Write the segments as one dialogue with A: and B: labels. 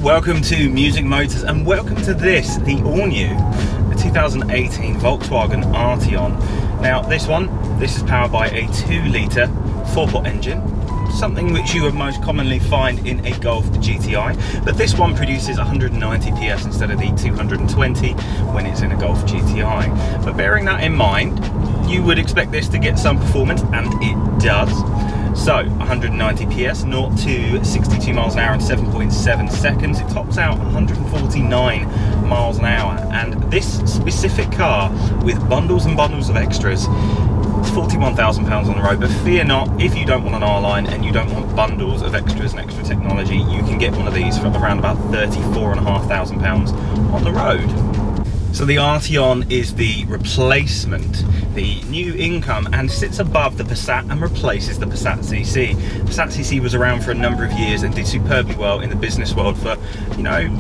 A: welcome to Music Motors and welcome to this, the all-new, the 2018 Volkswagen Arteon. Now this is powered by a 2-litre 4-pot engine, something which you would most commonly find in a Golf GTI, but this one produces 190 PS instead of the 220 when it's in a Golf GTI. But bearing that in mind, you would expect this to get some performance, and it does. So 190 PS, 0 to 62 miles an hour in 7.7 seconds. It tops out 149 miles an hour, and this specific car, with bundles and bundles of extras, it's £41,000 on the road. But fear not, if you don't want an R-Line and you don't want bundles of extras and extra technology, you can get one of these for around about £34,500 on the road. So the Arteon is the replacement, the new income, and sits above the Passat and replaces the Passat CC. Passat CC was around for a number of years and did superbly well in the business world for, you know,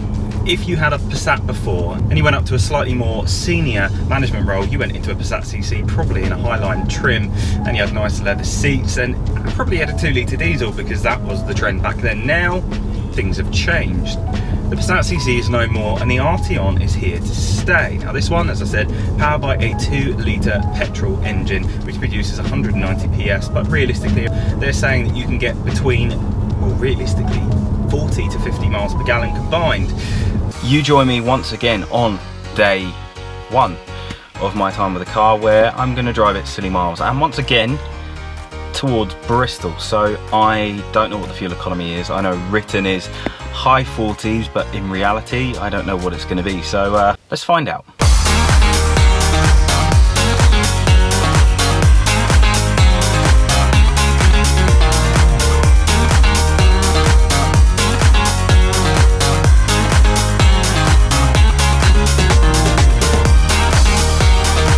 A: if you had a Passat before and you went up to a slightly more senior management role, you went into a Passat CC probably in a Highline trim, and you had nice leather seats, and probably had a 2-litre diesel because that was the trend back then. Now things have changed. The Passat CC is no more, and the Arteon is here to stay. Now this one, as I said, powered by a 2-litre petrol engine which produces 190 PS, but realistically they're saying that you can get between, well, realistically 40 to 50 miles per gallon combined. You join me once again on day one of my time with the car, where I'm going to drive it silly miles, and once again towards Bristol. So I don't know what the fuel economy is. I know written is high 40s, but in reality I don't know what it's going to be, so let's find out.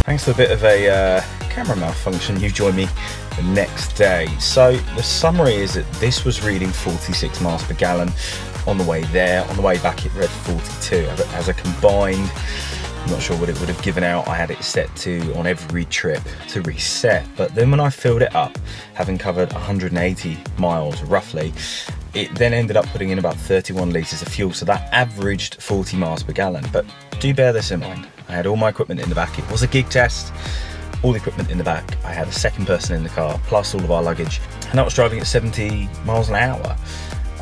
A: Thanks to a bit of a camera malfunction, you join me the next day. So the summary is that this was reading 46 miles per gallon on the way there. On the way back it read 42. As a combined, I'm not sure what it would have given out. I had it set to, on every trip, to reset, but then when I filled it up, having covered 180 miles roughly, it then ended up putting in about 31 litres of fuel, so that averaged 40 miles per gallon. But do bear this in mind, I had all my equipment in the back. It was a gig test, all the equipment in the back. I had a second person in the car, plus all of our luggage, and I was driving at 70 miles an hour.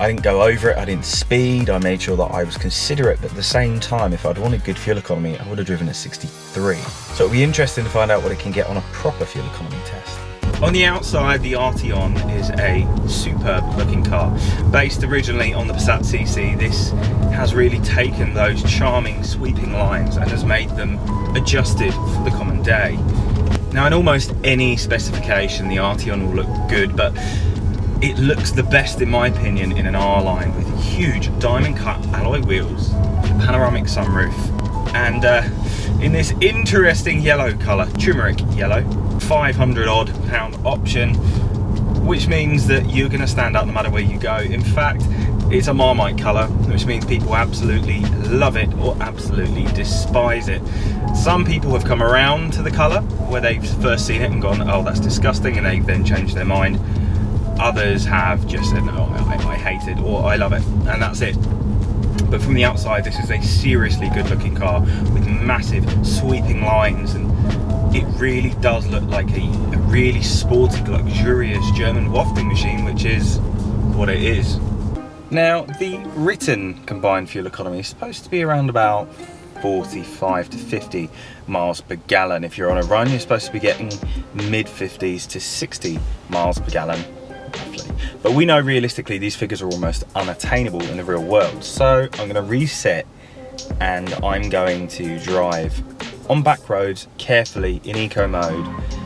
A: I didn't go over it, I didn't speed, I made sure that I was considerate, but at the same time, if I'd wanted good fuel economy, I would have driven at 63. So it'll be interesting to find out what it can get on a proper fuel economy test. On the outside, the Arteon is a superb looking car. Based originally on the Passat CC, this has really taken those charming sweeping lines and has made them adjusted for the common day. Now in almost any specification the Arteon will look good, but it looks the best in my opinion in an R-Line, with huge diamond cut alloy wheels, panoramic sunroof, and in this interesting yellow colour, turmeric yellow, 500 odd pound option, which means that you're going to stand out no matter where you go. In fact, it's a Marmite colour, which means people absolutely love it or absolutely despise it. Some people have come around to the colour where they've first seen it and gone, oh, that's disgusting, and they've then changed their mind. Others have just said, no, I hate it, or I love it, and that's it. But from the outside, this is a seriously good looking car with massive sweeping lines, and it really does look like a really sporty, luxurious German wafting machine, which is what it is. Now, the written combined fuel economy is supposed to be around about 45 to 50 miles per gallon. If you're on a run, you're supposed to be getting mid 50s to 60 miles per gallon, roughly. But we know realistically these figures are almost unattainable in the real world. So I'm going to reset, and I'm going to drive on back roads carefully in eco mode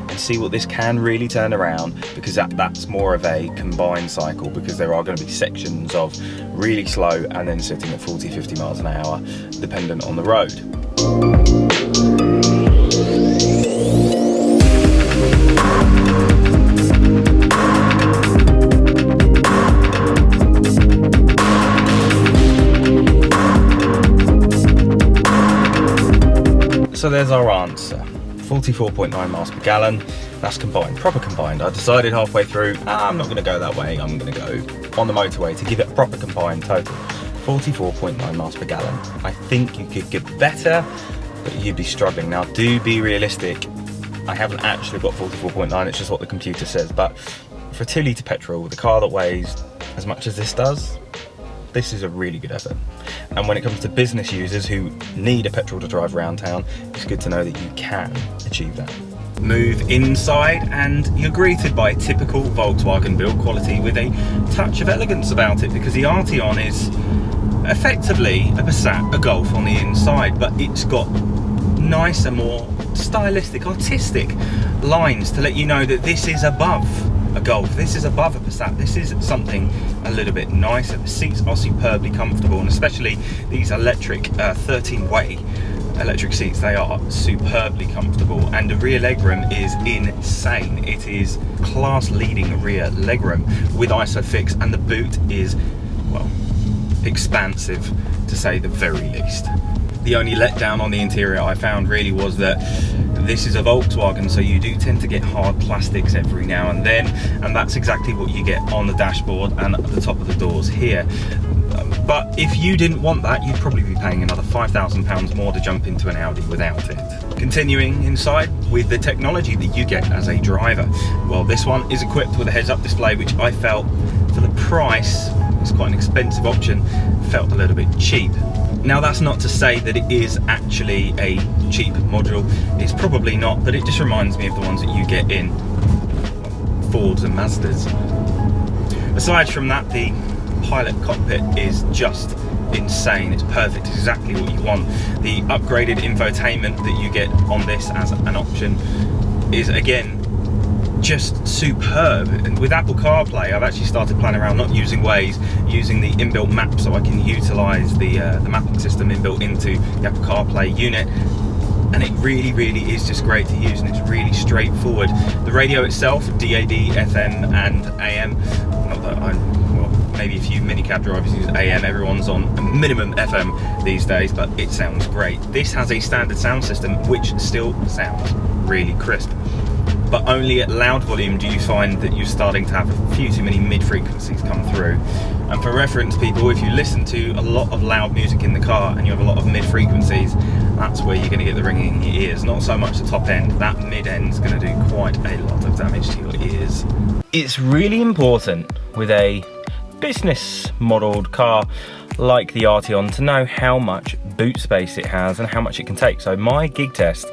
A: and see what this can really turn around, because that's more of a combined cycle, because there are going to be sections of really slow and then sitting at 40-50 miles an hour dependent on the road. So there's our answer, 44.9 miles per gallon. That's combined, proper combined. I decided halfway through, I'm not going to go that way, I'm going to go on the motorway to give it a proper combined total. 44.9 miles per gallon. I think you could get better, but you'd be struggling. Now, do be realistic. I haven't actually got 44.9, it's just what the computer says, but for a 2 litre petrol with a car that weighs as much as this does, this is a really good effort. And when it comes to business users who need a petrol to drive around town, it's good to know that you can achieve that. Move inside and you're greeted by typical Volkswagen build quality with a touch of elegance about it, because the Arteon is effectively a Passat, a Golf on the inside, but it's got nicer, more stylistic, artistic lines to let you know that this is above a Golf, this is above a Passat, this is something a little bit nicer. The seats are superbly comfortable, and especially these electric 13-way electric seats, they are superbly comfortable, and the rear legroom is insane. It is class leading rear legroom with ISOFIX, and the boot is, well, expansive to say the very least. The only letdown on the interior I found really was that this is a Volkswagen, so you do tend to get hard plastics every now and then, and that's exactly what you get on the dashboard and at the top of the doors here. But if you didn't want that, you'd probably be paying another £5,000 more to jump into an Audi without it. Continuing inside with the technology that you get as a driver. Well, this one is equipped with a heads-up display, which I felt for the price, it's quite an expensive option, felt a little bit cheap. Now, that's not to say that it is actually a cheap module. It's probably not, but it just reminds me of the ones that you get in Fords and Mazdas. Aside from that, the pilot cockpit is just insane. It's perfect, it's exactly what you want. The upgraded infotainment that you get on this as an option is, again, just superb. And with Apple CarPlay, I've actually started playing around, not using Waze, using the inbuilt map, so I can utilize the mapping system inbuilt into the Apple CarPlay unit, and it really is just great to use, and it's really straightforward. The radio itself, DAB, FM and AM, not that well, maybe a few minicab drivers use AM, everyone's on a minimum FM these days, but it sounds great. This has a standard sound system which still sounds really crisp, but only at loud volume do you find that you're starting to have a few too many mid-frequencies come through. And for reference, people, if you listen to a lot of loud music in the car and you have a lot of mid-frequencies, that's where you're going to get the ringing in your ears. Not so much the top end, that mid-end is going to do quite a lot of damage to your ears. It's really important with a business modelled car like the Arteon to know how much boot space it has and how much it can take. So my gig test,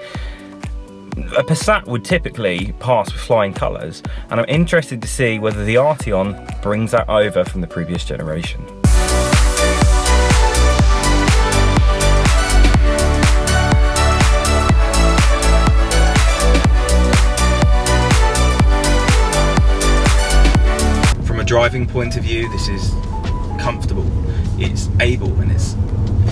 A: a Passat would typically pass with flying colours, and I'm interested to see whether the Arteon brings that over from the previous generation. From a driving point of view, this is comfortable, it's able, and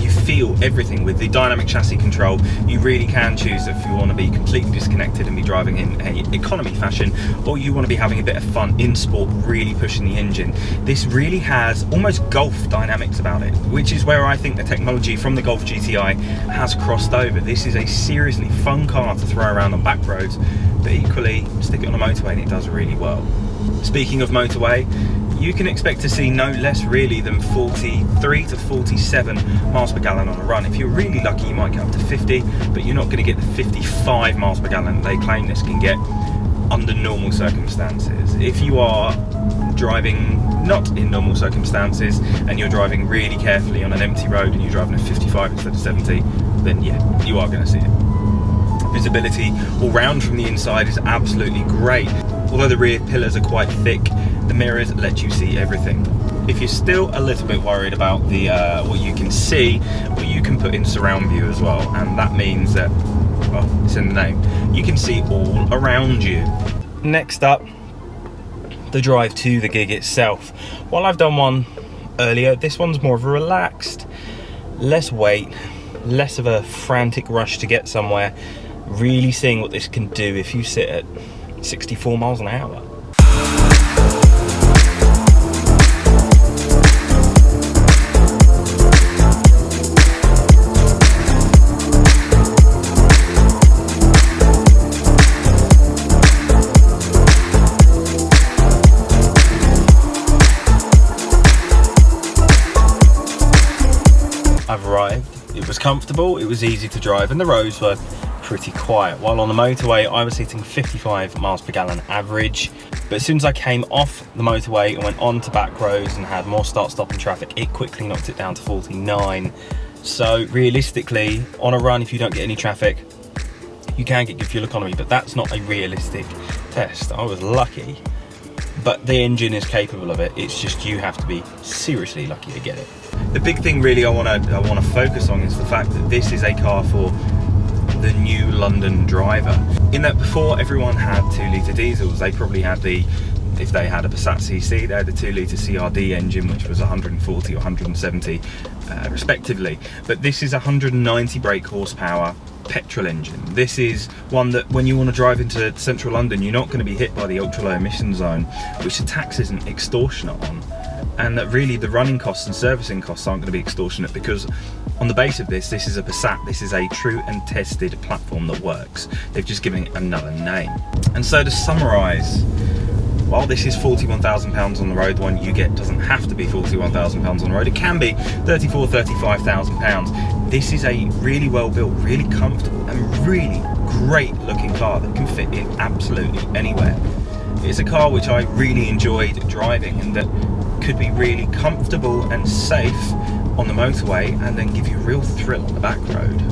A: you feel everything with the dynamic chassis control. You really can choose if you want to be completely disconnected and be driving in an economy fashion, or you want to be having a bit of fun in sport, really pushing the engine. This really has almost Golf dynamics about it, which is where I think the technology from the Golf GTI has crossed over. This is a seriously fun car to throw around on back roads, but equally stick it on a motorway and it does really well. Speaking of motorway, you can expect to see no less really than 43 to 47 miles per gallon on a run. If you're really lucky, you might get up to 50, but you're not going to get the 55 miles per gallon they claim this can get under normal circumstances. If you are driving not in normal circumstances and you're driving really carefully on an empty road and you're driving at 55 instead of 70, then yeah, you are going to see it. Visibility all round from the inside is absolutely great. Although the rear pillars are quite thick, the mirrors let you see everything. If you're still a little bit worried about the what you can see, well, you can put in surround view as well, and that means that, well, it's in the name, you can see all around you. Next up, the drive to the gig itself. While I've done one earlier, this one's more of a relaxed, less weight, less of a frantic rush to get somewhere, really seeing what this can do if you sit at 64 miles an hour. It was comfortable, it was easy to drive, and the roads were pretty quiet. While on the motorway, I was hitting 55 miles per gallon average. But as soon as I came off the motorway and went on to back roads and had more start-stop and traffic, it quickly knocked it down to 49. So realistically, on a run, if you don't get any traffic, you can get good fuel economy, but that's not a realistic test. I was lucky, but the engine is capable of it. It's just you have to be seriously lucky to get it. The big thing really I want to focus on is the fact that this is a car for the new London driver. In that before everyone had 2-litre diesels, they probably had if they had a Passat CC, they had the 2-litre CRD engine, which was 140 or 170 respectively. But this is 190 brake horsepower petrol engine. This is one that when you want to drive into central London, you're not going to be hit by the ultra low emission zone, which the tax isn't extortionate on. And that really the running costs and servicing costs aren't going to be extortionate, because on the base of this is a Passat. This is a true and tested platform that works. They've just given it another name. And so to summarise, while this is £41,000 on the road, the one you get doesn't have to be £41,000 on the road. It can be £35,000. This is a really well built, really comfortable and really great looking car that can fit in absolutely anywhere. It's a car which I really enjoyed driving, and that could be really comfortable and safe on the motorway and then give you a real thrill on the back road.